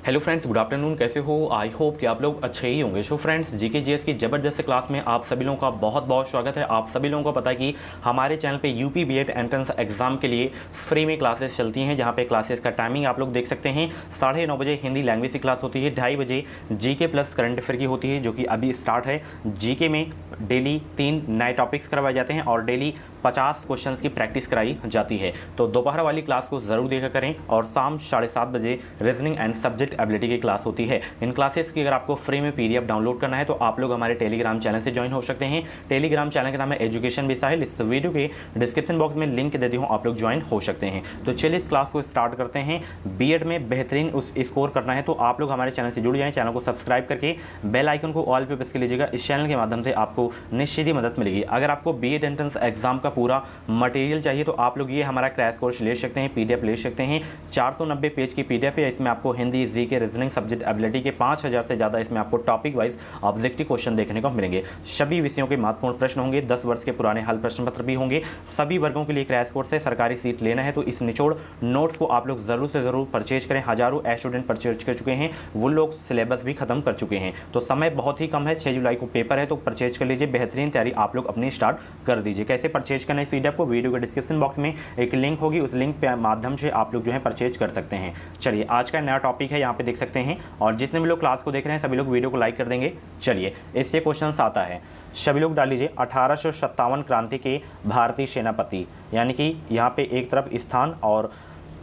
Hello friends, good afternoon. कैसे हो? I hope कि आप लोग अच्छे ही होंगे। सो फ्रेंड्स, जीके जीएस की ज़बरदस्त क्लास में आप सभी लोगों का बहुत बहुत स्वागत है। आप सभी लोगों को पता है कि हमारे चैनल पे यूपी बीएड एंट्रेंस एग्जाम के लिए फ्री में क्लासेस चलती हैं, जहां पे क्लासेस का टाइमिंग आप लोग देख सकते हैं। 9:30 बजे हिंदी लैंग्वेज की क्लास होती है, 2:30 बजे जीके प्लस करंट अफेयर की होती है, जो कि अभी स्टार्ट है। जीके में डेली 3 नए टॉपिक्स करवाए जाते हैं और डेली 50 क्वेश्चंस की प्रैक्टिस कराई जाती है। तो दोपहर वाली क्लास को ज़रूर देखा करें और शाम 7:30 बजे रीजनिंग एंड सब्जेक्ट एबिलिटी की क्लास होती है। इन क्लासेस की अगर आपको फ्री में पीडीएफ डाउनलोड करना है तो आप लोग हमारे टेलीग्राम चैनल से ज्वाइन हो सकते हैं। टेलीग्राम चैनल का नाम है एजुकेशन विद साहिल। इस वीडियो के डिस्क्रिप्शन बॉक्स में लिंक दे दी हूँ, आप लोग ज्वाइन हो सकते हैं। तो चलिए इस क्लास को स्टार्ट करते हैं। बीएड में बेहतरीन उस स्कोर करना है तो आप लोग हमारे चैनल से जुड़ जाएं। चैनल को सब्सक्राइब करके बेल आइकन को ऑल पे प्रेस कर लीजिएगा। इस चैनल के माध्यम से आपको निश्चित ही मदद मिलेगी। अगर आपको बीएड एंट्रेंस एग्जाम का पूरा मटेरियल चाहिए तो आप लोग ये हमारा क्रैश कोर्स ले सकते हैं, पीडीएफ ले सकते हैं। 490 पेज की पीडीएफ है। इसमें आपको Hindi, GK, reasoning, subject ability के 5000 से ज़्यादा इसमें आपको टॉपिक वाइज ऑब्जेक्टिव क्वेश्चन देखने को मिलेंगे। सभी विषयों के महत्वपूर्ण प्रश्न होंगे, 10 वर्ष के पुराने हल प्रश्न पत्र भी होंगे। सभी वर्गों के लिए क्रैश कोर्स है। सरकारी सीट लेना है तो इस निचोड़ नोट्स को आप लोग ज़रूर से ज़रूर परचेज करें। हज़ारों स्टूडेंट परचेज कर चुके हैं, वो लोग सिलेबस भी खत्म कर चुके हैं। तो समय बहुत ही कम है, 6 जुलाई को पेपर है, तो परचेज कर लीजिए। बेहतरीन तैयारी आप लोग अपनी स्टार्ट कर दीजिए। कैसे परचेज करना है इस पीडीएफ को, वीडियो के डिस्क्रिप्शन बॉक्स में एक लिंक होगी, उस लिंक के माध्यम से आप लोग जो है परचेज कर सकते हैं। चलिए आज का नया टॉपिक है, यहाँ पे देख सकते हैं। और जितने भी लोग क्लास को देख रहे हैं सभी लोग वीडियो को लाइक कर देंगे। चलिए इससे क्वेश्चन आता है, सभी लोग डाल लीजिए। 1857 क्रांति के भारतीय सेनापति, यानी कि यहाँ पे एक तरफ स्थान और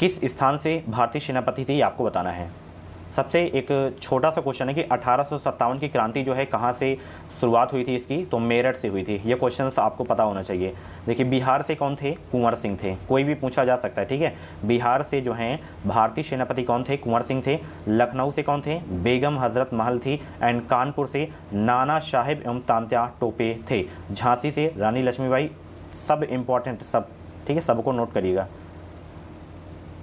किस स्थान से भारतीय सेनापति थे ये आपको बताना है। सबसे एक छोटा सा क्वेश्चन है कि 1857 की क्रांति जो है कहाँ से शुरुआत हुई थी इसकी, तो मेरठ से हुई थी। ये क्वेश्चन आपको पता होना चाहिए। देखिए बिहार से कौन थे, कुंवर सिंह थे, कोई भी पूछा जा सकता है, ठीक है। बिहार से जो हैं भारतीय सेनापति कौन थे, कुंवर सिंह थे। लखनऊ से कौन थे, बेगम हजरत महल थी। एंड कानपुर से नाना साहेब एवं तात्या टोपे थे। झांसी से रानी लक्ष्मीबाई। सब इम्पॉर्टेंट, सब ठीक है, सबको नोट करिएगा।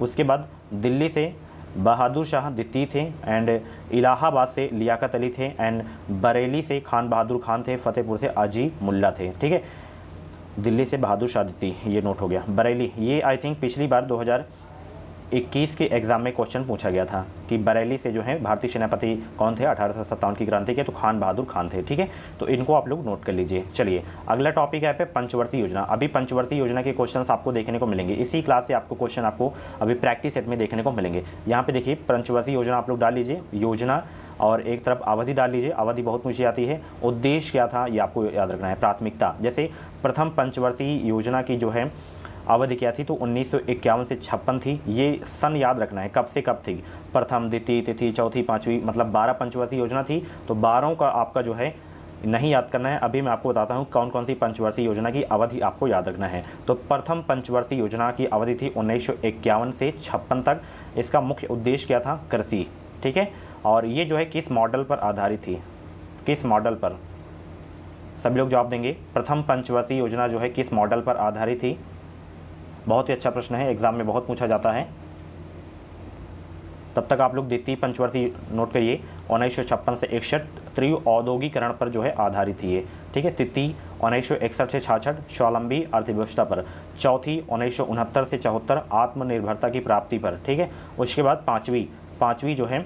उसके बाद दिल्ली से बहादुर शाह द्वितीय थे। एंड इलाहाबाद से लियाकत अली थे। एंड बरेली से खान बहादुर खान थे। फतेहपुर से अजी मुल्ला थे, ठीक है। दिल्ली से बहादुर शाह द्वितीय, ये नोट हो गया। बरेली, ये आई थिंक पिछली बार 2021 के एग्जाम में क्वेश्चन पूछा गया था कि बरेली से जो है भारतीय सेनापति कौन थे 1857 की क्रांति के, तो खान बहादुर खान थे, ठीक है। तो इनको आप लोग नोट कर लीजिए। चलिए अगला टॉपिक है पे पंचवर्षीय योजना। अभी पंचवर्षीय योजना के क्वेश्चंस आपको देखने को मिलेंगे। इसी क्लास से आपको क्वेश्चन आपको अभी प्रैक्टिस सेट में देखने को मिलेंगे। यहाँ पे देखिए पंचवर्षीय योजना आप लोग डाल लीजिए, योजना और एक तरफ अवधि डाल लीजिए। अवधि बहुत पूछी जाती है। उद्देश्य क्या था ये आपको याद रखना है। प्राथमिकता, जैसे प्रथम पंचवर्षीय योजना की जो है अवधि क्या थी, तो 1951 से 56 थी। ये सन याद रखना है, कब से कब थी। प्रथम, द्वितीय, तृतीय, चौथी, पाँचवीं, मतलब 12 पंचवर्षीय योजना थी। तो 12 का आपका जो है नहीं याद करना है। अभी मैं आपको बताता हूँ कौन कौन सी पंचवर्षीय योजना की अवधि आपको याद रखना है। तो प्रथम पंचवर्षीय योजना की अवधि थी 1951 से 56 तक। इसका मुख्य उद्देश्य क्या था, कृषि, ठीक है। और ये जो है किस मॉडल पर आधारित थी, किस मॉडल पर, सभी लोग जवाब देंगे। प्रथम पंचवर्षीय योजना जो है किस मॉडल पर आधारित थी। बहुत ही अच्छा प्रश्न है, एग्जाम में बहुत पूछा जाता है। तब तक आप लोग द्वितीय पंचवर्षीय नोट करिए। 1956 से 61 तीव्र औद्योगिकरण पर जो है आधारित थी ये, ठीक है। तृतीय 1961 से 66 स्वावलंबी अर्थव्यवस्था पर। चौथी 1969 से 74 आत्मनिर्भरता की प्राप्ति पर, ठीक है। उसके बाद पाँचवीं जो है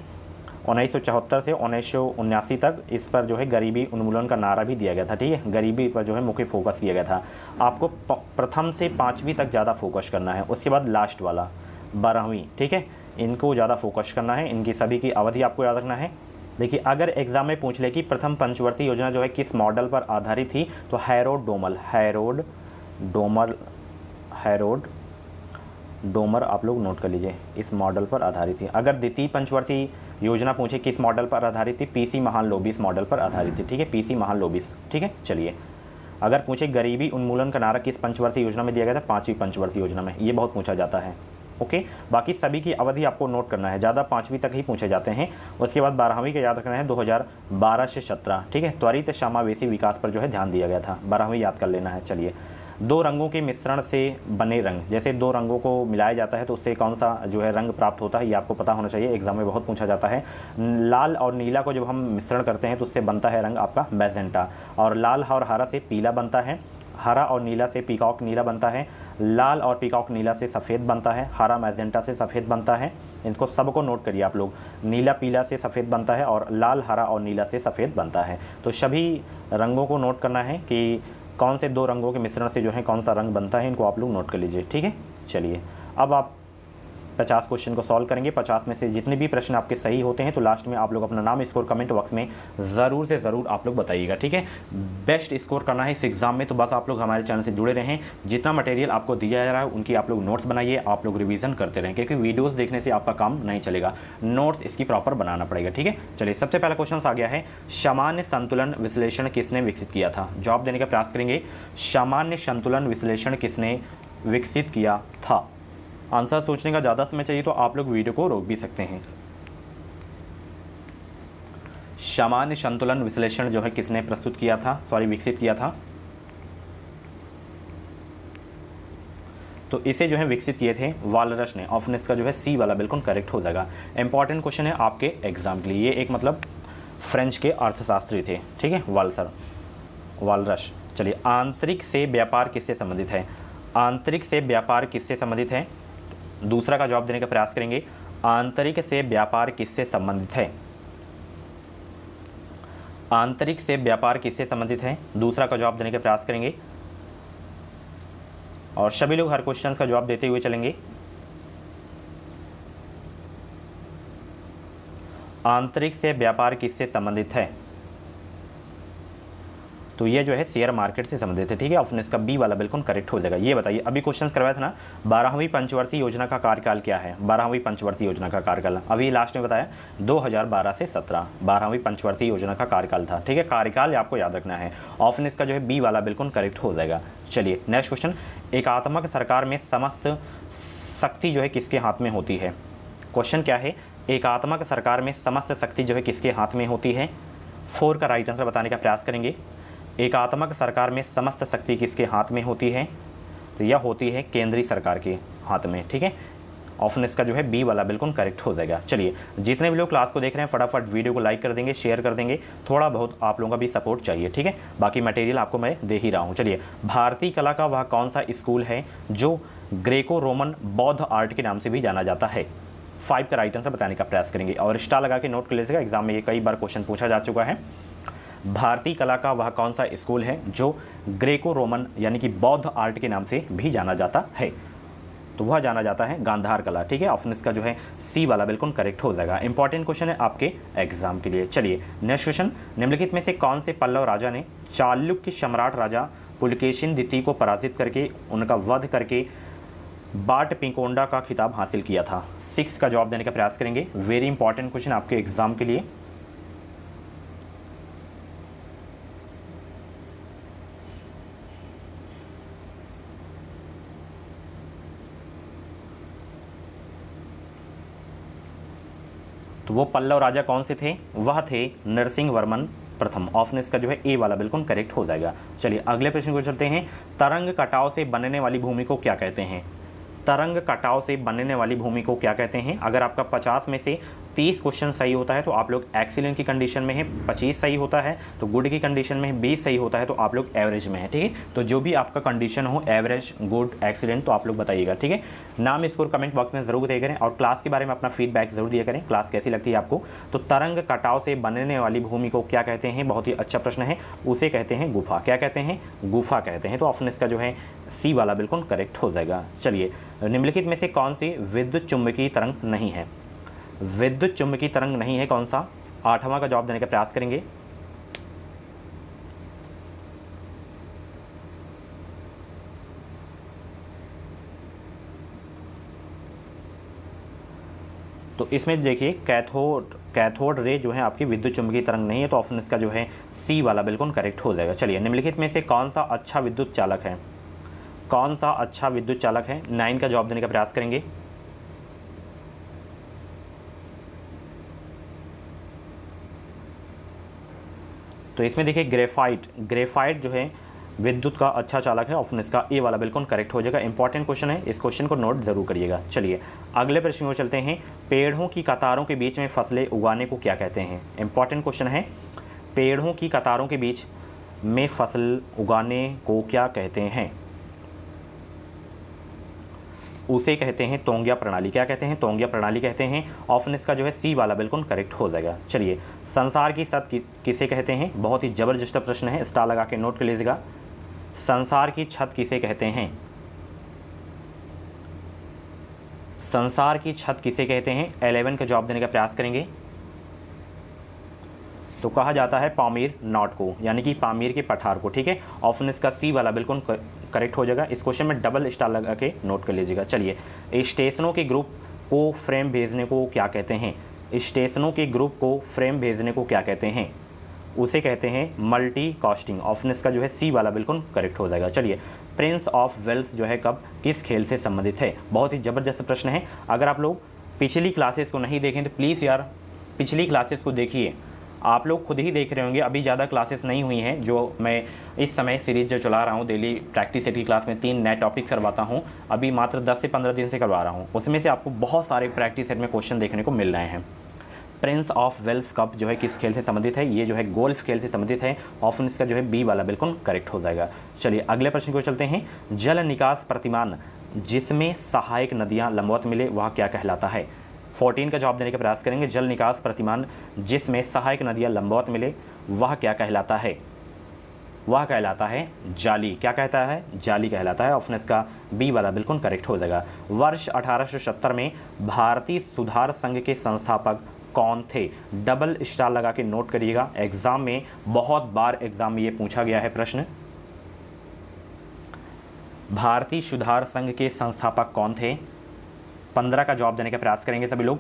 1974 से 1979 तक, इस पर जो है गरीबी उन्मूलन का नारा भी दिया गया था, ठीक है। गरीबी पर जो है मुख्य फोकस किया गया था। आपको प्रथम से 5वीं तक ज़्यादा फोकस करना है। उसके बाद लास्ट वाला 12वीं, ठीक है, इनको ज़्यादा फोकस करना है। इनकी सभी की अवधि आपको याद रखना है। देखिए अगर एग्जाम में पूछ ले कि प्रथम पंचवर्षीय योजना जो है किस मॉडल पर आधारित थी, तो हैरोड डोमर आप लोग नोट कर लीजिए, इस मॉडल पर आधारित थी। अगर द्वितीय पंचवर्षीय योजना पूछे किस मॉडल पर आधारित थी, पीसी महालनोबिस मॉडल पर आधारित थी, ठीक है, पीसी महालनोबिस, ठीक है। चलिए अगर पूछे गरीबी उन्मूलन का नारा किस पंचवर्षीय योजना में दिया गया था, 5वीं पंचवर्षीय योजना में, ये बहुत पूछा जाता है, ओके। बाकी सभी की अवधि आपको नोट करना है, ज़्यादा 5वीं तक ही पूछे जाते हैं। उसके बाद 12वीं का याद रखना है, 2012 से 17, ठीक है। त्वरित समावेशी विकास पर जो है ध्यान दिया गया था, 12वीं याद कर लेना है। चलिए दो रंगों के मिश्रण से बने रंग, जैसे दो रंगों को मिलाया जाता है तो उससे कौन सा जो है रंग प्राप्त होता है, ये आपको पता होना चाहिए, एग्जाम में बहुत पूछा जाता है। लाल और नीला को जब हम मिश्रण करते हैं तो उससे बनता है रंग आपका मैजेंटा। और लाल और हरा से पीला बनता है, हरा और नीला से पीकॉक नीला बनता है, लाल और पीकॉक नीला से सफ़ेद बनता है, हरा मैजेंटा से सफ़ेद बनता है, इनको सबको नोट करिए आप लोग। नीला पीला से सफ़ेद बनता है और लाल हरा और नीला से सफ़ेद बनता है। तो सभी रंगों को नोट करना है कि कौन से दो रंगों के मिश्रण से जो है कौन सा रंग बनता है, इनको आप लोग नोट कर लीजिए, ठीक है। चलिए अब आप 50 क्वेश्चन को सॉल्व करेंगे। 50 में से जितने भी प्रश्न आपके सही होते हैं तो लास्ट में आप लोग अपना नाम स्कोर कमेंट बॉक्स में ज़रूर से ज़रूर आप लोग बताइएगा, ठीक है। बेस्ट स्कोर करना है इस एग्ज़ाम में, तो बस आप लोग हमारे चैनल से जुड़े रहें। जितना मटेरियल आपको दिया जा रहा है उनकी आप लोग नोट्स बनाइए, आप लोग रिवीजन करते रहें, क्योंकि वीडियोज़ देखने से आपका काम नहीं चलेगा, नोट्स इसकी प्रॉपर बनाना पड़ेगा, ठीक है। चलिए सबसे पहला क्वेश्चन आ गया है, सामान्य संतुलन विश्लेषण किसने विकसित किया था। जवाब देने का प्रयास करेंगे, सामान्य संतुलन विश्लेषण किसने विकसित किया था। आंसर सोचने का ज़्यादा समय चाहिए तो आप लोग वीडियो को रोक भी सकते हैं। सामान्य संतुलन विश्लेषण जो है किसने प्रस्तुत किया था, विकसित किया था। तो इसे जो है विकसित किए थे वालरस ने। ऑप्शन इसका जो है सी वाला बिल्कुल करेक्ट हो जाएगा। इंपॉर्टेंट क्वेश्चन है आपके एग्जाम के लिए। ये एक मतलब फ्रेंच के अर्थशास्त्री थे, ठीक है, वालरस। चलिए आंतरिक से व्यापार किससे संबंधित है। आंतरिक से व्यापार किससे संबंधित है, दूसरा का जवाब देने का प्रयास करेंगे। आंतरिक से व्यापार किससे संबंधित है। आंतरिक से व्यापार किससे संबंधित है, दूसरा का जवाब देने का प्रयास करेंगे। और सभी लोग हर क्वेश्चन का जवाब देते हुए चलेंगे। आंतरिक से व्यापार किससे संबंधित है, तो ये जो है शेयर मार्केट से संबंधित है, ठीक है। ऑप्शन इसका बी वाला बिल्कुल करेक्ट हो जाएगा। ये बताइए अभी क्वेश्चन करवाया था ना, 12वीं पंचवर्षीय योजना का कार्यकाल क्या है। 12वीं पंचवर्षीय योजना का कार्यकाल अभी लास्ट में बताया 2012 से 17 12वीं पंचवर्षीय योजना का कार्यकाल था, ठीक है। कार्यकाल आपको याद रखना है। ऑप्शन इसका जो है बी वाला बिल्कुल करेक्ट हो जाएगा। चलिए नेक्स्ट क्वेश्चन, एकात्मक सरकार में समस्त शक्ति जो है किसके हाथ में होती है। क्वेश्चन क्या है, एकात्मक सरकार में समस्त शक्ति जो है किसके हाथ में होती है। 4 का राइट आंसर बताने का प्रयास करेंगे। एकात्मक सरकार में समस्त शक्ति किसके हाथ में होती है, तो यह होती है केंद्रीय सरकार के हाथ में, ठीक है। ऑप्शन इसका जो है बी वाला बिल्कुल करेक्ट हो जाएगा। चलिए जितने भी लोग क्लास को देख रहे हैं फटाफट वीडियो को लाइक कर देंगे, शेयर कर देंगे, थोड़ा बहुत आप लोगों का भी सपोर्ट चाहिए, ठीक है। बाकी मटेरियल आपको मैं दे ही रहा हूँ। चलिए भारतीय कला का वह कौन सा स्कूल है जो ग्रेको रोमन बौद्ध आर्ट के नाम से भी जाना जाता है। 5 का राइट आंसर बताने का प्रयास करेंगे और स्टार लगा के नोट कर लीजिएगा, एग्जाम में ये कई बार क्वेश्चन पूछा जा चुका है। भारतीय कला का वह कौन सा स्कूल है जो ग्रेको रोमन यानी कि बौद्ध आर्ट के नाम से भी जाना जाता है, तो वह जाना जाता है गांधार कला, ठीक है। ऑप्शन इसका जो है सी वाला बिल्कुल करेक्ट हो जाएगा। इंपॉर्टेंट क्वेश्चन है आपके एग्जाम के लिए। चलिए नेक्स्ट क्वेश्चन, निम्नलिखित में से कौन से पल्लव राजा ने चालुक्य सम्राट राजा पुलकेशिन द्वितीय को पराजित करके उनका वध करके बाट पिंकोंडा का खिताब हासिल किया था। 6 का जवाब देने का प्रयास करेंगे। वेरी इंपॉर्टेंट क्वेश्चन आपके एग्जाम के लिए। तो वो पल्लव राजा कौन से थे, वह थे नरसिंह वर्मन प्रथम। ऑप्शन इसका जो है ए वाला बिल्कुल करेक्ट हो जाएगा। चलिए अगले प्रश्न को चलते हैं, तरंग कटाव से बनने वाली भूमि को क्या कहते हैं। तरंग कटाव से बनने वाली भूमि को क्या कहते हैं। अगर आपका 50 में से 30 क्वेश्चन सही होता है तो आप लोग एक्सीलेंट की कंडीशन में है, 25 सही होता है तो गुड की कंडीशन में है, 20 सही होता है तो आप लोग एवरेज में है, ठीक है। तो जो भी आपका कंडीशन हो, एवरेज, गुड, एक्सीलेंट, तो आप लोग बताइएगा, ठीक है। नाम स्कोर कमेंट बॉक्स में जरूर दिया करें और क्लास के बारे में अपना फीडबैक जरूर दिया करें, क्लास कैसी लगती है आपको। तो तरंग कटाव से बनने वाली भूमि को क्या कहते हैं, बहुत ही अच्छा प्रश्न है। उसे कहते हैं गुफा। क्या कहते हैं, गुफा कहते हैं। तो ऑप्शन इसका जो है सी वाला बिल्कुल करेक्ट हो जाएगा। चलिए निम्नलिखित में से कौन सी विद्युत चुंबकीय तरंग नहीं है। विद्युत चुंबकीय तरंग नहीं है कौन सा, 8वां का जवाब देने का प्रयास करेंगे। तो इसमें देखिए कैथोड रे जो है आपकी विद्युत चुंबकीय तरंग नहीं है, तो ऑप्शन इसका जो है सी वाला बिल्कुल करेक्ट हो जाएगा। चलिए निम्नलिखित में से कौन सा अच्छा विद्युत चालक है, कौन सा अच्छा विद्युत चालक है। 9 का जवाब देने का प्रयास करेंगे। तो इसमें देखिए ग्रेफाइट जो है विद्युत का अच्छा चालक है। ऑप्शन इसका ए वाला बिल्कुल करेक्ट हो जाएगा। इंपॉर्टेंट क्वेश्चन है, इस क्वेश्चन को नोट जरूर करिएगा। चलिए अगले प्रश्न को चलते हैं, पेड़ों की कतारों के बीच में फसलें उगाने को क्या कहते हैं। इंपॉर्टेंट क्वेश्चन है, पेड़ों की कतारों के बीच में फसल उगाने को क्या कहते हैं। उसे कहते हैं तोंगिया प्रणाली। क्या कहते हैं? तोंगिया प्रणाली कहते हैं। ऑप्शन इसका जो है सी वाला बिल्कुल करेक्ट हो जाएगा। चलिए, संसार की छत किसे कहते हैं? बहुत ही ज़बरदस्त प्रश्न है, स्टार लगा के नोट कर लीजिएगा। संसार की छत किसे कहते हैं? संसार की छत किसे कहते हैं? 11 का जवाब देने का प्रयास करेंगे तो कहा जाता है पामीर नॉट को, यानी कि पामीर के पठार को। ठीक है, ऑप्शन इसका सी वाला बिल्कुल करेक्ट हो जाएगा। इस क्वेश्चन में डबल स्टार लगा के नोट कर लीजिएगा। चलिए, स्टेशनों के ग्रुप को फ्रेम भेजने को क्या कहते हैं? स्टेशनों के ग्रुप को फ्रेम भेजने को क्या कहते हैं? उसे कहते हैं मल्टी कास्टिंग। ऑप्शन इसका जो है सी वाला बिल्कुल करेक्ट हो जाएगा। चलिए, प्रिंस ऑफ वेल्स जो है कब किस खेल से संबंधित है? बहुत ही ज़बरदस्त प्रश्न है। अगर आप लोग पिछली क्लासेस को नहीं देखें तो प्लीज़ यार पिछली क्लासेस को देखिए। आप लोग खुद ही देख रहे होंगे, अभी ज़्यादा क्लासेस नहीं हुई हैं। जो मैं इस समय सीरीज़ जो चला रहा हूँ, डेली प्रैक्टिस सेट की क्लास में 3 नए टॉपिक करवाता हूँ, अभी मात्र 10 से 15 दिन से करवा रहा हूँ। उसमें से आपको बहुत सारे प्रैक्टिस सेट में क्वेश्चन देखने को मिल रहे हैं। प्रिंस ऑफ वेल्स कप जो है किस खेल से संबंधित है? ये जो है गोल्फ खेल से संबंधित है। ऑप्शन इसका जो है बी वाला बिल्कुल करेक्ट हो जाएगा। चलिए, अगले प्रश्न को चलते हैं। जल निकास प्रतिमान जिसमें सहायक नदियाँ लंबवत मिले वह क्या कहलाता है? 14 का जवाब देने का प्रयास करेंगे। जल निकास प्रतिमान जिसमें सहायक नदियाँ लंबवत मिले वह क्या कहलाता है? वह कहलाता है जाली। क्या कहता है? जाली कहलाता है। ऑप्शन इसका बी वाला बिल्कुल करेक्ट हो जाएगा। वर्ष 1870 में भारतीय सुधार संघ के संस्थापक कौन थे? डबल स्टार लगा के नोट करिएगा। एग्जाम में बहुत बार एग्जाम में ये पूछा गया है प्रश्न। भारतीय सुधार संघ के संस्थापक कौन थे? 15 का जवाब देने का प्रयास करेंगे सभी लोग।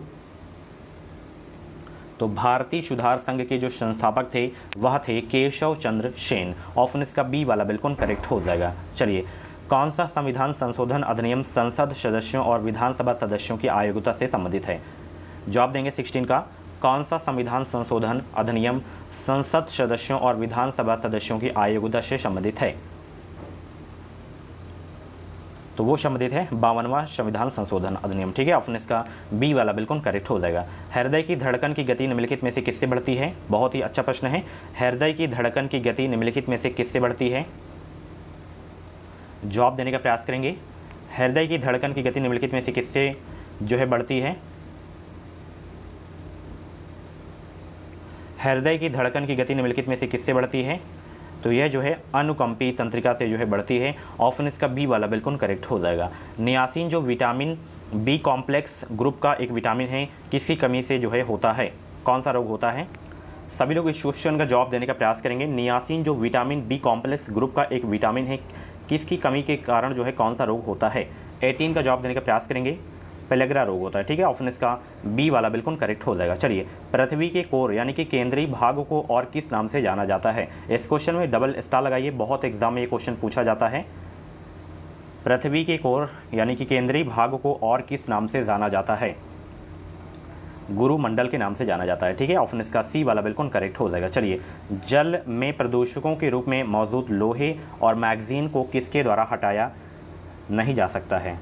तो भारतीय सुधार संघ के जो संस्थापक थे वह थे केशव चंद्र सेन। ऑप्शन इसका बी वाला बिल्कुल करेक्ट हो जाएगा। चलिए, कौन सा संविधान संशोधन अधिनियम संसद सदस्यों और विधानसभा सदस्यों की आयोग्यता से संबंधित है? जवाब देंगे 16 का। कौन सा संविधान संशोधन अधिनियम संसद सदस्यों और विधानसभा सदस्यों की आयोग्यता से संबंधित है? तो वो संबंधित है 52वां संविधान संशोधन अधिनियम। ठीक है, ऑप्शन इसका बी वाला बिल्कुल करेक्ट हो जाएगा। हृदय की धड़कन की गति निम्नलिखित में से किससे बढ़ती है? बहुत ही अच्छा प्रश्न है। हृदय की धड़कन की गति निम्नलिखित में से किससे बढ़ती है? जवाब देने का प्रयास करेंगे। हृदय की धड़कन की गति निम्नलिखित में से किससे जो है बढ़ती है? हृदय की धड़कन की गति निम्नलिखित में से किससे बढ़ती है? तो यह जो है अनुकंपी तंत्रिका से जो है बढ़ती है। ऑप्शन इसका बी वाला बिल्कुल करेक्ट हो जाएगा। नियासिन जो विटामिन बी कॉम्प्लेक्स ग्रुप का एक विटामिन है, किसकी कमी से जो है होता है? कौन सा रोग होता है? सभी लोग इस क्वेश्चन का जवाब देने का प्रयास करेंगे। नियासिन जो विटामिन बी कॉम्प्लेक्स ग्रुप का एक विटामिन है, किसकी कमी के कारण जो है कौन सा रोग होता है? 18 का जवाब देने का प्रयास करेंगे। पेलेग्रा रोग होता है। ठीक है, ऑप्शन इसका बी वाला बिल्कुल करेक्ट हो जाएगा। चलिए, पृथ्वी के कोर यानी कि केंद्रीय भाग को और किस नाम से जाना जाता है? इस क्वेश्चन में डबल स्टार लगाइए, बहुत एग्जाम में ये क्वेश्चन पूछा जाता है। पृथ्वी के कोर यानी कि केंद्रीय भाग को और किस नाम से जाना जाता है? गुरुमंडल के नाम से जाना जाता है। ठीक है, ऑप्शन इसका सी वाला बिल्कुल करेक्ट हो जाएगा। चलिए, जल में प्रदूषकों के रूप में मौजूद लोहे और मैगजीन को किसके द्वारा हटाया नहीं जा सकता है?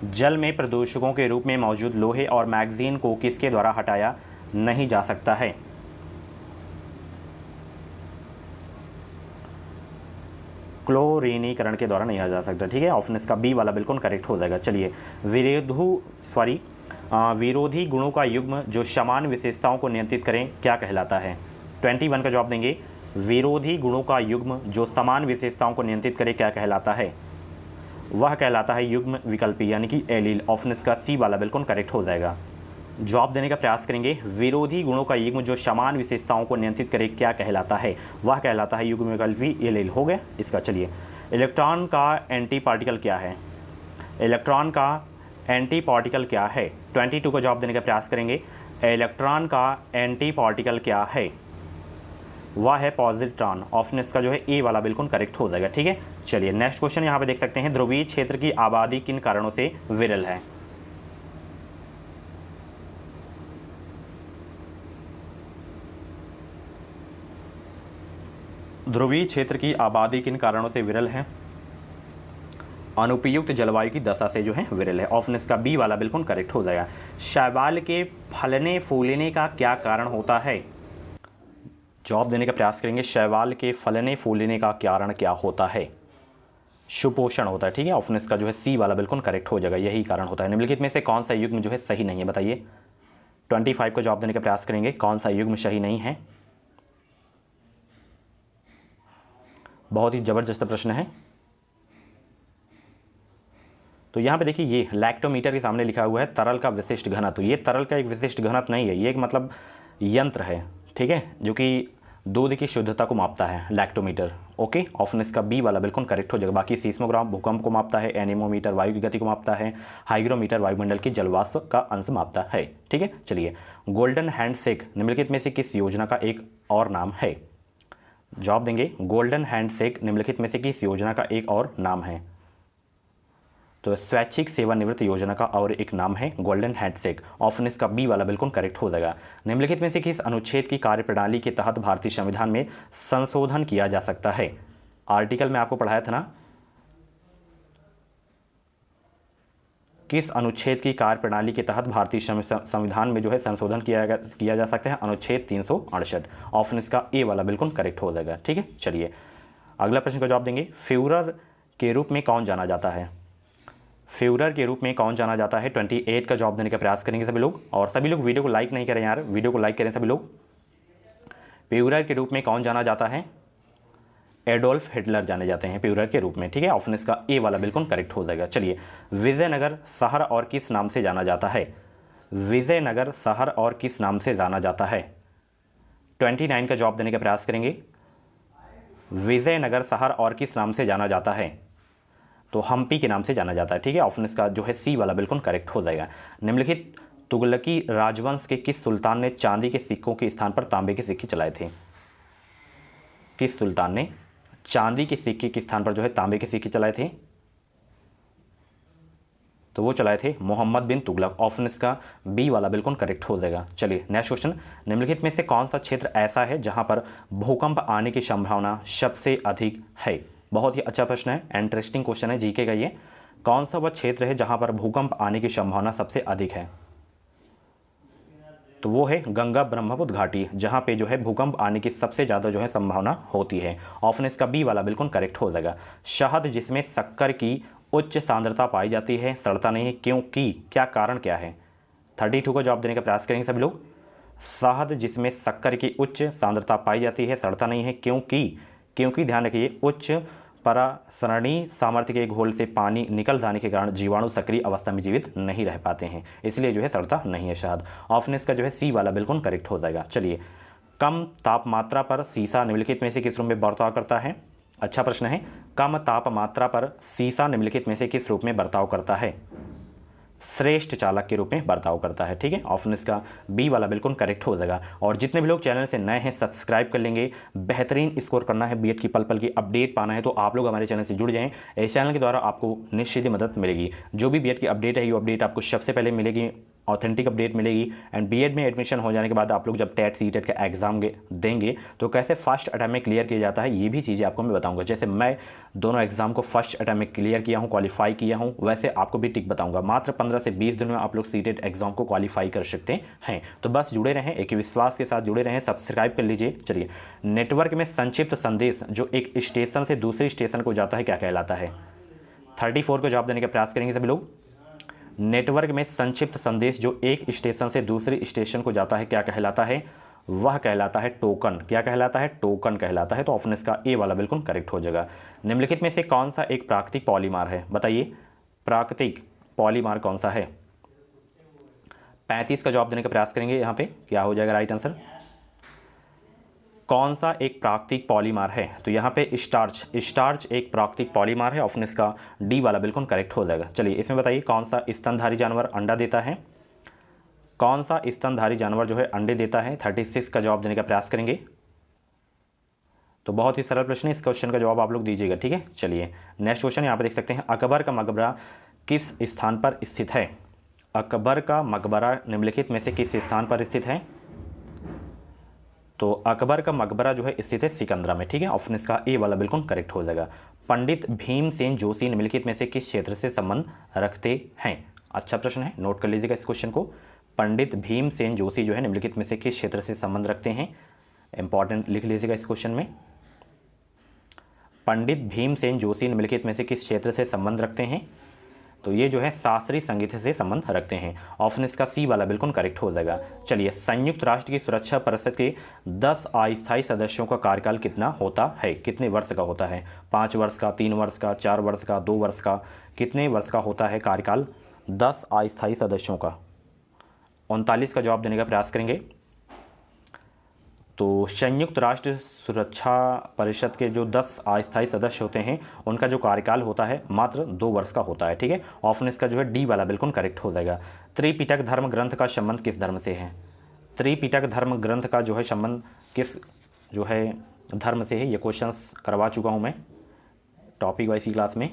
जल में प्रदूषकों के रूप में मौजूद लोहे और मैगजीन को किसके द्वारा हटाया नहीं जा सकता है? क्लोरीनीकरण के द्वारा नहीं हटाया जा सकता। ठीक है, ऑप्शन इसका बी वाला बिल्कुल करेक्ट हो जाएगा। चलिए, विरोधी गुणों का युग्म जो समान विशेषताओं को नियंत्रित करें क्या कहलाता है? 21 का जवाब देंगे। विरोधी गुणों का युग्म जो समान विशेषताओं को नियंत्रित करे क्या कहलाता है? वह कहलाता है युग्म विकल्पी यानी कि एलील। ऑप्शन इसका सी वाला बिल्कुल करेक्ट हो जाएगा। जवाब देने का प्रयास करेंगे। विरोधी गुणों का युग्म जो समान विशेषताओं को नियंत्रित करे क्या कहलाता है? वह कहलाता है युग्म विकल्पी एलील। हो गया इसका। चलिए, इलेक्ट्रॉन का एंटी पार्टिकल क्या है? इलेक्ट्रॉन का एंटी पार्टिकल क्या है? 22 का जवाब देने का प्रयास करेंगे। इलेक्ट्रॉन का एंटी पार्टिकल क्या है? वह है पॉजिट्रॉन। ऑप्शन इसका जो है ए वाला बिल्कुल करेक्ट हो जाएगा। ठीक है, चलिए नेक्स्ट क्वेश्चन यहाँ पे देख सकते हैं। ध्रुवीय क्षेत्र की आबादी किन कारणों से विरल है? ध्रुवीय क्षेत्र की आबादी किन कारणों से विरल है? अनुपयुक्त जलवायु की दशा से जो है विरल है। ऑप्शन इसका बी वाला बिल्कुल करेक्ट हो जाएगा। शैवाल के फलने फूलने का क्या कारण होता है? जवाब देने का प्रयास करेंगे। शैवाल के फलने फूलने का कारण क्या होता है? सुपोषण होता है। ठीक है, ऑप्शन इसका जो है सी वाला बिल्कुल करेक्ट हो जाएगा, यही कारण होता है। निम्नलिखित में से कौन सा युग्म जो है सही नहीं है? बताइए। 25 का जवाब देने का प्रयास करेंगे, कौन सा युग्म सही नहीं है? बहुत ही जबरदस्त प्रश्न है। तो यहाँ पे देखिए, ये लैक्टोमीटर के सामने लिखा हुआ है तरल का विशिष्ट घनत्व। ये तरल का एक विशिष्ट घनत्व नहीं है, ये एक मतलब यंत्र है, ठीक है, जो कि दूध की शुद्धता को मापता है, लैक्टोमीटर। ओके, ऑप्शन इसका बी वाला बिल्कुल करेक्ट हो जाएगा। बाकी सीस्मोग्राम भूकंप को मापता है, एनीमोमीटर वायु की गति को मापता है, हाइग्रोमीटर वायुमंडल की जलवाष्प का अंश मापता है। ठीक है, चलिए। गोल्डन हैंडशेक निम्नलिखित में से किस योजना का एक और नाम है? जवाब देंगे। गोल्डन हैंडशेक निम्नलिखित में से किस योजना का एक और नाम है? तो स्वैच्छिक सेवानिवृत्त योजना का और एक नाम है गोल्डन हैंडशेक। ऑप्शन इसका बी वाला बिल्कुल करेक्ट हो जाएगा। निम्नलिखित में से किस अनुच्छेद की कार्यप्रणाली के तहत भारतीय संविधान में संशोधन किया जा सकता है? आर्टिकल में आपको पढ़ाया था ना, किस अनुच्छेद की कार्यप्रणाली के तहत भारतीय संविधान में जो है संशोधन किया जा सकता है? अनुच्छेद 368। ऑप्शन इसका ए वाला बिल्कुल करेक्ट हो जाएगा। ठीक है, चलिए अगला प्रश्न का जवाब देंगे। फ्यूरर के रूप में कौन जाना जाता है? फ्यूरर के रूप में कौन जाना जाता है? 28 का जवाब देने का प्रयास करेंगे सभी लोग, और सभी लोग वीडियो को लाइक नहीं करें यार, वीडियो को लाइक करें सभी लोग। फ्यूरर के रूप में कौन जाना जाता है? एडोल्फ हिटलर जाने जाते हैं फ्यूरर के रूप में। ठीक है, ऑप्शन इसका ए वाला बिल्कुल करेक्ट हो जाएगा। चलिए, विजयनगर शहर और किस नाम से जाना जाता है? विजयनगर शहर और किस नाम से जाना जाता है? 29 का जवाब देने का प्रयास करेंगे। विजयनगर शहर और किस नाम से जाना जाता है? तो हम्पी के नाम से जाना जाता है। ठीक है, ऑप्शन इसका जो है सी वाला बिल्कुल करेक्ट हो जाएगा। निम्नलिखित तुगलकी राजवंश के किस सुल्तान ने चांदी के सिक्कों के स्थान पर तांबे के सिक्के चलाए थे? किस सुल्तान ने चांदी के सिक्के के स्थान पर जो है तांबे के सिक्के चलाए थे? तो वो चलाए थे मोहम्मद बिन तुगलक। ऑप्शन इसका बी वाला बिल्कुल करेक्ट हो जाएगा। चलिए नेक्स्ट क्वेश्चन। निम्नलिखित में से कौन सा क्षेत्र ऐसा है जहां पर भूकंप आने की संभावना सबसे अधिक है? बहुत ही अच्छा प्रश्न है, इंटरेस्टिंग क्वेश्चन है जीके का ये। कौन सा वह क्षेत्र है जहां पर भूकंप आने की संभावना सबसे अधिक है? तो वो है गंगा ब्रह्मपुत्र घाटी, जहां पे जो है भूकंप आने की सबसे ज़्यादा जो है संभावना होती है। ऑप्शन इसका बी वाला बिल्कुल करेक्ट हो जाएगा। शहद जिसमें शक्कर की उच्च सांद्रता पाई जाती है सड़ता नहीं है, क्योंकि क्या कारण क्या है? 32 का जवाब देने का प्रयास करेंगे सभी लोग। शहद जिसमें शक्कर की उच्च सांद्रता पाई जाती है सड़ता नहीं है, क्योंकि ध्यान रखिए, उच्च परासरणीय सामर्थ्य के घोल से पानी निकल जाने के कारण जीवाणु सक्रिय अवस्था में जीवित नहीं रह पाते हैं, इसलिए जो है सड़ता नहीं है शहद। ऑप्शन इसका जो है सी वाला बिल्कुल करेक्ट हो जाएगा। चलिए, कम तापमात्रा पर सीसा निम्नलिखित में से किस रूप में बर्ताव करता है? अच्छा प्रश्न है। कम तापमात्रा पर सीसा निम्नलिखित में से किस रूप में बर्ताव करता है? श्रेष्ठ चालक के रूप में बर्ताव करता है। ठीक है, ऑप्शन इसका बी वाला बिल्कुल करेक्ट हो जाएगा। और जितने भी लोग चैनल से नए हैं सब्सक्राइब कर लेंगे। बेहतरीन स्कोर करना है, बीएड की पल पल की अपडेट पाना है तो आप लोग हमारे चैनल से जुड़ जाएं। इस चैनल के द्वारा आपको निश्चित ही मदद मिलेगी। जो भी बीएड की अपडेट है ये अपडेट आपको सबसे पहले मिलेगी, ऑथेंटिक अपडेट मिलेगी। एंड बीएड में एडमिशन हो जाने के बाद आप लोग जब टेट सीटेट का एग्जाम देंगे तो कैसे फर्स्ट अटैम्प्ट में क्लियर किया जाता है ये भी चीज़ें आपको मैं बताऊंगा। जैसे मैं दोनों एग्जाम को फर्स्ट अटैम्प्ट में क्लियर किया हूं, क्वालिफाई किया हूं, वैसे आपको भी टिक बताऊंगा। मात्र 15 से 20 दिन में आप लोग सीटेट एग्जाम को क्वालिफाई कर सकते हैं। तो बस जुड़े रहें, एक विश्वास के साथ जुड़े रहें, सब्सक्राइब कर लीजिए। चलिए, नेटवर्क में संक्षिप्त संदेश जो एक स्टेशन से दूसरे स्टेशन को जाता है क्या कहलाता है? 34 को जवाब देने का प्रयास करेंगे सभी लोग। नेटवर्क में संक्षिप्त संदेश जो एक स्टेशन से दूसरे स्टेशन को जाता है क्या कहलाता है? वह कहलाता है टोकन। क्या कहलाता है? टोकन कहलाता है। तो ऑप्शन इसका ए वाला बिल्कुल करेक्ट हो जाएगा। निम्नलिखित में से कौन सा एक प्राकृतिक पॉलीमर है? बताइए, प्राकृतिक पॉलीमर कौन सा है? 35 का जवाब देने का प्रयास करेंगे। यहाँ पे क्या हो जाएगा राइट आंसर? कौन सा एक प्राकृतिक पॉलीमर है? तो यहाँ पे स्टार्च एक प्राकृतिक पॉलीमर है। ऑप्शन इसका डी वाला बिल्कुल करेक्ट हो जाएगा। चलिए, इसमें बताइए कौन सा स्तनधारी जानवर अंडा देता है? कौन सा स्तनधारी जानवर जो है अंडे देता है? 36 का जवाब देने का प्रयास करेंगे। तो बहुत ही सरल प्रश्न है, इस क्वेश्चन का जवाब आप लोग दीजिएगा। ठीक है, चलिए नेक्स्ट क्वेश्चन यहाँ पे देख सकते हैं। अकबर का मकबरा किस स्थान पर स्थित है? अकबर का मकबरा निम्नलिखित में से किस स्थान पर स्थित है? तो अकबर का मकबरा जो है स्थित है सिकंदरा में, ठीक है। ऑप्शन इसका ए वाला बिल्कुल करेक्ट हो जाएगा। पंडित भीमसेन जोशी निम्नलिखित में से किस क्षेत्र से संबंध रखते हैं? अच्छा प्रश्न है, नोट कर लीजिएगा इस क्वेश्चन को। पंडित भीमसेन जोशी जो है निम्नलिखित में से किस क्षेत्र से संबंध रखते हैं? इंपॉर्टेंट लिख लीजिएगा इस क्वेश्चन में। पंडित भीमसेन जोशी निम्नलिखित में से किस क्षेत्र से संबंध रखते हैं? तो ये जो है शास्त्रीय संगीत से संबंध रखते हैं। ऑप्शन इसका सी वाला बिल्कुल करेक्ट हो जाएगा। चलिए, संयुक्त राष्ट्र की सुरक्षा परिषद के 10 अस्थायी सदस्यों का कार्यकाल कितना होता है? कितने वर्ष का होता है? 5 वर्ष का, 3 वर्ष का, 4 वर्ष का, 2 वर्ष का? कितने वर्ष का होता है कार्यकाल 10 अस्थायी सदस्यों का? 39 का जवाब देने का प्रयास करेंगे। तो संयुक्त राष्ट्र सुरक्षा परिषद के जो 10 अस्थायी सदस्य होते हैं उनका जो कार्यकाल होता है मात्र 2 वर्ष का होता है, ठीक है। ऑप्शन इसका जो है डी वाला बिल्कुल करेक्ट हो जाएगा। त्रिपिटक धर्म ग्रंथ का संबंध किस धर्म से है? त्रिपिटक धर्म ग्रंथ का जो है संबंध किस जो है धर्म से है? ये क्वेश्चन करवा चुका हूँ मैं टॉपिक वाइज क्लास में।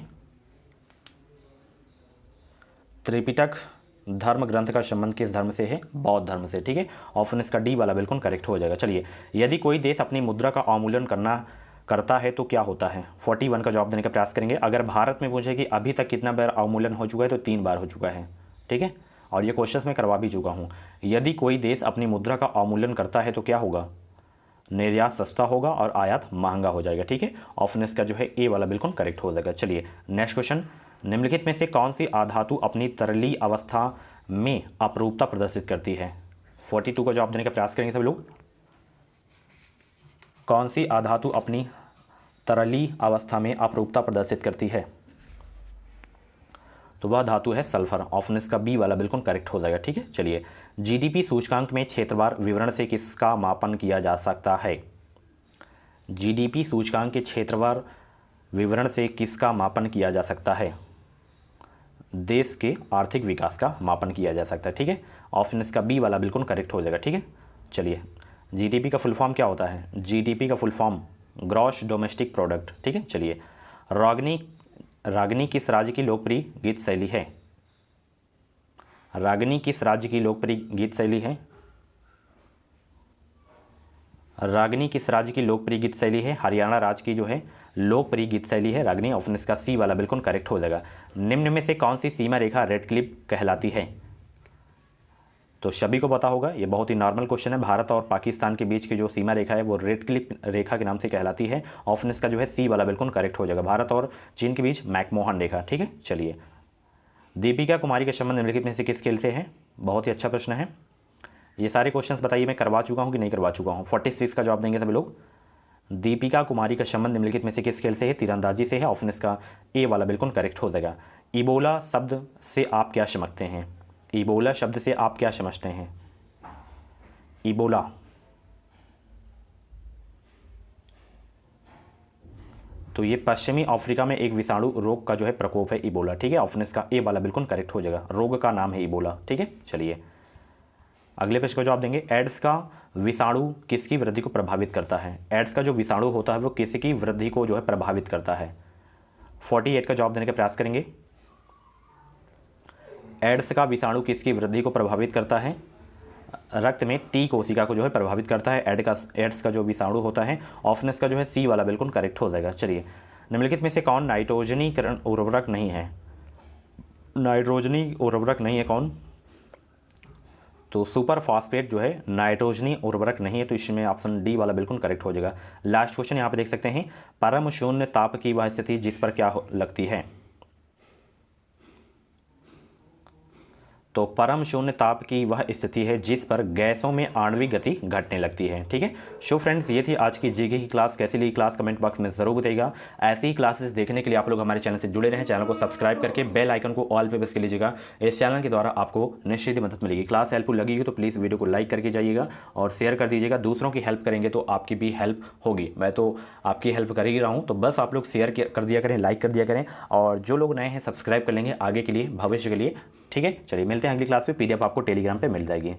त्रिपिटक धर्म ग्रंथ का संबंध किस धर्म से है? बौद्ध धर्म से, ठीक है। ऑप्शन इसका डी वाला बिल्कुल करेक्ट हो जाएगा। चलिए, यदि कोई देश अपनी मुद्रा का अवमूल्यन करता है तो क्या होता है? 41 का जवाब देने का प्रयास करेंगे। अगर भारत में पूछे कि अभी तक कितना बार अवमूल्यन हो चुका है तो 3 बार हो चुका है, ठीक है। और ये क्वेश्चन मैं करवा भी चुका हूँ। यदि कोई देश अपनी मुद्रा का अवमूल्यन करता है तो क्या होगा? निर्यात सस्ता होगा और आयात महंगा हो जाएगा, ठीक है। ऑप्शन इसका जो है ए वाला बिल्कुल करेक्ट हो जाएगा। चलिए, नेक्स्ट क्वेश्चन, निम्नलिखित में से कौन सी अधातु अपनी तरली अवस्था में अपरूपता प्रदर्शित करती है? 42 का जवाब देने का प्रयास करेंगे सब लोग। कौन सी अधातु अपनी तरली अवस्था में अपरूपता प्रदर्शित करती है? तो वह धातु है सल्फर। ऑप्शन इसका बी वाला बिल्कुल करेक्ट हो जाएगा, ठीक है। चलिए, जीडीपी सूचकांक में क्षेत्रवार विवरण से किसका मापन किया जा सकता है? जीडीपी सूचकांक के क्षेत्रवार विवरण से किसका मापन किया जा सकता है? देश के आर्थिक विकास का मापन किया जा सकता है, ठीक है। ऑप्शन इसका बी वाला बिल्कुल करेक्ट हो जाएगा, ठीक है। चलिए, जीडीपी का फुल फॉर्म क्या होता है? जीडीपी का full form gross domestic product, ठीक है। चलिए, रागिनी किस राज्य की लोकप्रिय गीत शैली है? रागिनी किस राज्य की लोकप्रिय गीत शैली है? रागिनी किस राज्य की लोकप्रिय गीत शैली है? हरियाणा राज्य की जो है लोकप्रिय गीत शैली है रागिनी। ऑप्शन इसका सी वाला बिल्कुल करेक्ट हो जाएगा। निम्न में से कौन सी सीमा रेखा रेड क्लिप कहलाती है? तो सभी को पता होगा, ये बहुत ही नॉर्मल क्वेश्चन है। भारत और पाकिस्तान के बीच की जो सीमा रेखा है वो रेड क्लिप रेखा के नाम से कहलाती है। ऑप्शन इसका जो है सी वाला बिल्कुल करेक्ट हो जाएगा। भारत और चीन के बीच मैकमोहन रेखा, ठीक है। चलिए, दीपिका कुमारी का संबंध निम्नलिखित में से किस खेल से है? बहुत ही अच्छा प्रश्न है। ये सारे क्वेश्चंस बताइए मैं करवा चुका हूँ कि नहीं करवा चुका हूँ। 46 का जवाब देंगे सभी लोग। दीपिका कुमारी का संबंध निम्नलिखित में से किस खेल से है? तीरंदाजी से है। ऑप्शन इसका ए वाला बिल्कुल करेक्ट हो जाएगा। इबोला शब्द से आप क्या समझते हैं? इबोला शब्द से आप क्या समझते हैं? इबोला, तो ये पश्चिमी अफ्रीका में एक विषाणु रोग का जो है प्रकोप है इबोला, ठीक है। ऑप्शन इसका ए वाला बिल्कुल करेक्ट हो जाएगा। रोग का नाम है इबोला, ठीक है। चलिए, अगले प्रश्न का जवाब देंगे। एड्स का विषाणु किसकी वृद्धि को प्रभावित करता है? एड्स का जो विषाणु होता है वो किसकी वृद्धि को जो है प्रभावित करता है? 48 का जवाब देने का प्रयास करेंगे। एड्स का विषाणु किसकी वृद्धि को प्रभावित करता है? रक्त में टी कोशिका को जो है प्रभावित करता है एड्स का जो विषाणु होता है। ऑप्शन इसका जो है सी वाला बिल्कुल करेक्ट हो जाएगा। चलिए, निम्नलिखित में से कौन नाइट्रोजनीकरण उर्वरक नहीं है? नाइट्रोजनी उर्वरक नहीं है कौन? तो सुपर फॉस्फेट जो है नाइट्रोजनी उर्वरक नहीं है, तो इसमें ऑप्शन डी वाला बिल्कुल करेक्ट हो जाएगा। लास्ट क्वेश्चन यहाँ पे देख सकते हैं, परम शून्य ताप की वह स्थिति जिस पर क्या लगती है? तो परम शून्य ताप की वह स्थिति है जिस पर गैसों में आणविक गति घटने लगती है, ठीक है। सो फ्रेंड्स, ये थी आज की जीके की क्लास। कैसी लगी क्लास कमेंट बॉक्स में जरूर बताइएगा। ऐसी ही क्लासेस देखने के लिए आप लोग हमारे चैनल से जुड़े रहें। चैनल को सब्सक्राइब करके बेल आइकन को ऑल पे प्रेस कर लीजिएगा। इस चैनल के द्वारा आपको निश्चित मदद मिलेगी। क्लास हेल्पफुल लगी हो तो प्लीज़ वीडियो को लाइक करके जाइएगा और शेयर कर दीजिएगा। दूसरों की हेल्प करेंगे तो आपकी भी हेल्प होगी। मैं तो आपकी हेल्प कर ही रहा हूँ, तो बस आप लोग शेयर कर दिया करें, लाइक कर दिया करें, और जो लोग नए हैं सब्सक्राइब कर लेंगे आगे के लिए, भविष्य के लिए, ठीक है। चलिए, मिलते हैं अगली क्लास में। PDF आपको टेलीग्राम पे मिल जाएगी।